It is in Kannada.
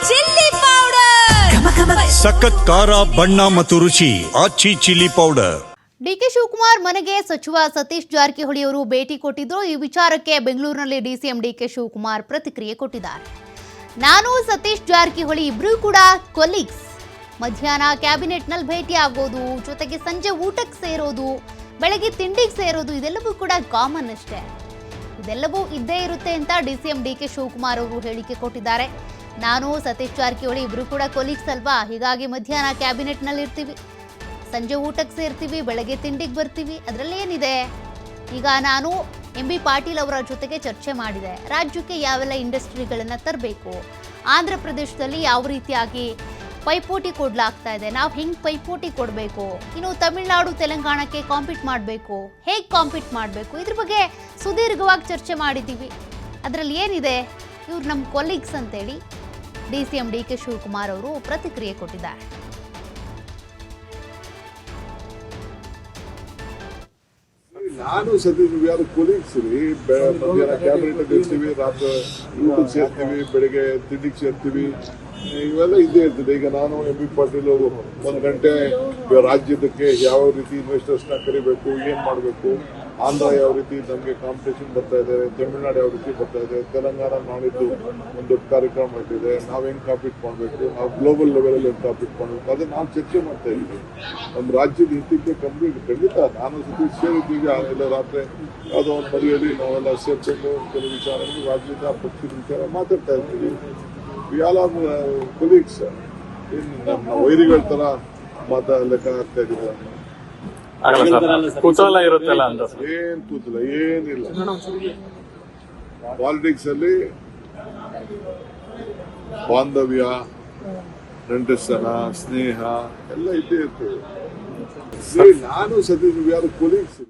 ಚಿಲ್ಲಿ ಪೌಡರ್, ಸಖತ್ ಖಾರ ಬಣ್ಣ ಮತ್ತು ರುಚಿ ಆಚಿ ಚಿಲ್ಲಿ ಪೌಡರ್. ಡಿಕೆ ಶಿವಕುಮಾರ್ ಮನೆಗೆ ಸಚಿವ ಸತೀಶ್ ಜಾರಕಿಹೊಳಿ ಅವರು ಭೇಟಿ ಕೊಟ್ಟಿದ್ರು. ಈ ವಿಚಾರಕ್ಕೆ ಬೆಂಗಳೂರಿನಲ್ಲಿ ಡಿಸಿಎಂ ಡಿಕೆ ಶಿವಕುಮಾರ್ ಪ್ರತಿಕ್ರಿಯೆ ಕೊಟ್ಟಿದ್ದಾರೆ. ನಾನು ಸತೀಶ್ ಜಾರಕಿಹೊಳಿ ಇಬ್ರು ಕೂಡ ಕೊಲೀಗ್ಸ್. ಮಧ್ಯಾಹ್ನ ಕ್ಯಾಬಿನೆಟ್ನಲ್ಲಿ ಭೇಟಿ ಆಗೋದು, ಜೊತೆಗೆ ಸಂಜೆ ಊಟಕ್ಕೆ ಸೇರೋದು, ಬೆಳಗ್ಗೆ ತಿಂಡಿಗೆ ಸೇರೋದು, ಇದೆಲ್ಲವೂ ಕೂಡ ಕಾಮನ್ ಅಷ್ಟೇ. ಇದೆಲ್ಲವೂ ಇದ್ದೇ ಇರುತ್ತೆ ಅಂತ ಡಿಸಿಎಂ ಡಿಕೆ ಶಿವಕುಮಾರ್ ಅವರು ಹೇಳಿಕೆ ಕೊಟ್ಟಿದ್ದಾರೆ. ನಾನು ಸತೀಶ್ ಜಾರಕಿಹೊಳಿ ಇಬ್ರು ಕೂಡ ಕೊಲೀಗ್ಸ್ ಅಲ್ವಾ, ಹೀಗಾಗಿ ಮಧ್ಯಾಹ್ನ ಕ್ಯಾಬಿನೆಟ್ನಲ್ಲಿ ಇರ್ತೀವಿ, ಸಂಜೆ ಊಟಕ್ಕೆ ಸೇರ್ತೀವಿ, ಬೆಳಗ್ಗೆ ತಿಂಡಿಗೆ ಬರ್ತೀವಿ, ಅದರಲ್ಲಿ ಏನಿದೆ. ಈಗ ನಾನು ಎಂ ಬಿ ಪಾಟೀಲ್ ಅವರ ಜೊತೆಗೆ ಚರ್ಚೆ ಮಾಡಿದೆ. ರಾಜ್ಯಕ್ಕೆ ಯಾವೆಲ್ಲ ಇಂಡಸ್ಟ್ರಿಗಳನ್ನು ತರಬೇಕು, ಆಂಧ್ರ ಪ್ರದೇಶದಲ್ಲಿ ಯಾವ ರೀತಿಯಾಗಿ ಪೈಪೋಟಿ ಕೊಡಲಾಗ್ತಾ ಇದೆ, ನಾವು ಹೆಂಗೆ ಪೈಪೋಟಿ ಕೊಡಬೇಕು, ಇನ್ನು ತಮಿಳುನಾಡು ತೆಲಂಗಾಣಕ್ಕೆ ಕಾಂಪೀಟ್ ಮಾಡಬೇಕು, ಹೇಗೆ ಕಾಂಪೀಟ್ ಮಾಡಬೇಕು, ಇದ್ರ ಬಗ್ಗೆ ಸುದೀರ್ಘವಾಗಿ ಚರ್ಚೆ ಮಾಡಿದ್ದೀವಿ. ಅದರಲ್ಲಿ ಏನಿದೆ, ಇವ್ರು ನಮ್ಮ ಕೊಲೀಗ್ಸ್ ಅಂತೇಳಿ ಡಿಸಿಎಂ ಡಿಕೆ ಶಿವಕುಮಾರ್ ಅವರು ಪ್ರತಿಕ್ರಿಯೆ ಕೊಟ್ಟಿದ್ದಾರೆ. ನಾನು ಸತೀಶ್ ಯಾರು ಕೊಲೀಗ್ಸ್ ರೀ. ಮಧ್ಯಾಹ್ನ ಕ್ಯಾಬಿನೆಟ್ ಇರ್ತೀವಿ, ರಾತ್ರಿ ಊಟಕ್ಕೆ ಸೇರ್ತೀವಿ, ಬೆಳಿಗ್ಗೆ ತಿಂಡಿಗೆ ಸೇರ್ತೀವಿ, ಇವೆಲ್ಲ ಇದ್ದೇ ಇರ್ತದೆ. ಈಗ ನಾನು ಎಂ ಬಿ ಪಾಟೀಲ್ 1 ಗಂಟೆ ರಾಜ್ಯದಕ್ಕೆ ಯಾವ ರೀತಿ ಇನ್ವೆಸ್ಟರ್ಸ್ನ ಕರಿಬೇಕು, ಏನು ಮಾಡಬೇಕು, ಆಂಧ್ರ ಯಾವ ರೀತಿ ನಮಗೆ ಕಾಂಪಿಟೇಷನ್ ಬರ್ತಾ ಇದೆ, ತಮಿಳುನಾಡು ಯಾವ ರೀತಿ ಬರ್ತಾ ಇದೆ, ತೆಲಂಗಾಣ ನಾಳಿದ್ದು ಒಂದು ದೊಡ್ಡ ಕಾರ್ಯಕ್ರಮ ಇಟ್ಟಿದೆ, ನಾವು ಹೆಂಗೆ ಕಾಂಪೀಟ್ ಮಾಡಬೇಕು, ನಾವು ಗ್ಲೋಬಲ್ ಲೆವೆಲಲ್ಲಿ ಹೆಂಗೆ ಕಾಂಪೀಟ್ ಮಾಡಬೇಕು, ಅದನ್ನು ನಾವು ಚರ್ಚೆ ಮಾಡ್ತಾ ಇದ್ದೀವಿ. ನಮ್ಮ ರಾಜ್ಯದ ಹಿತಕ್ಕೆ ಖಂಡಿತ ನಾನು ಸತೀಶ್ ಸೇರಿದ್ದೀವಿ. ಎಲ್ಲ ರಾತ್ರಿ ಯಾವುದೋ ಒಂದು ಮದುವೆಯಲ್ಲಿ ನಾವೆಲ್ಲ ಸೇರ್ಕೊಂಡು ಕೆಲವು ವಿಚಾರಗಳು ರಾಜ್ಯದ ಪಕ್ಷದ ವಿಚಾರ ಮಾತಾಡ್ತಾ ಇರ್ತೀವಿ. We all are colleagues. ನಮ್ಮ ವೈರಿಗಳ ಥರ ಲೆಕ್ಕ ಆಗ್ತಾ ಇದ್ದೀವಿ. ಕುತೂಹಲ ಇರುತ್ತಲ್ಲ ಅಂತ. ಏನ್ ಕೂತಲ್ಲ, ಏನಿಲ್ಲ. ಪಾಲಿಟಿಕ್ಸ್ ಅಲ್ಲಿ ಬಾಂಧವ್ಯ, ನೆಂಟಸ್ತನ, ಸ್ನೇಹ ಎಲ್ಲ ಇದ್ದೇ ಇರ್ತದೆ. ನಾನು ಸತೀಶ್ ಯಾರು ಕೊಲೀಗ್ಸ್.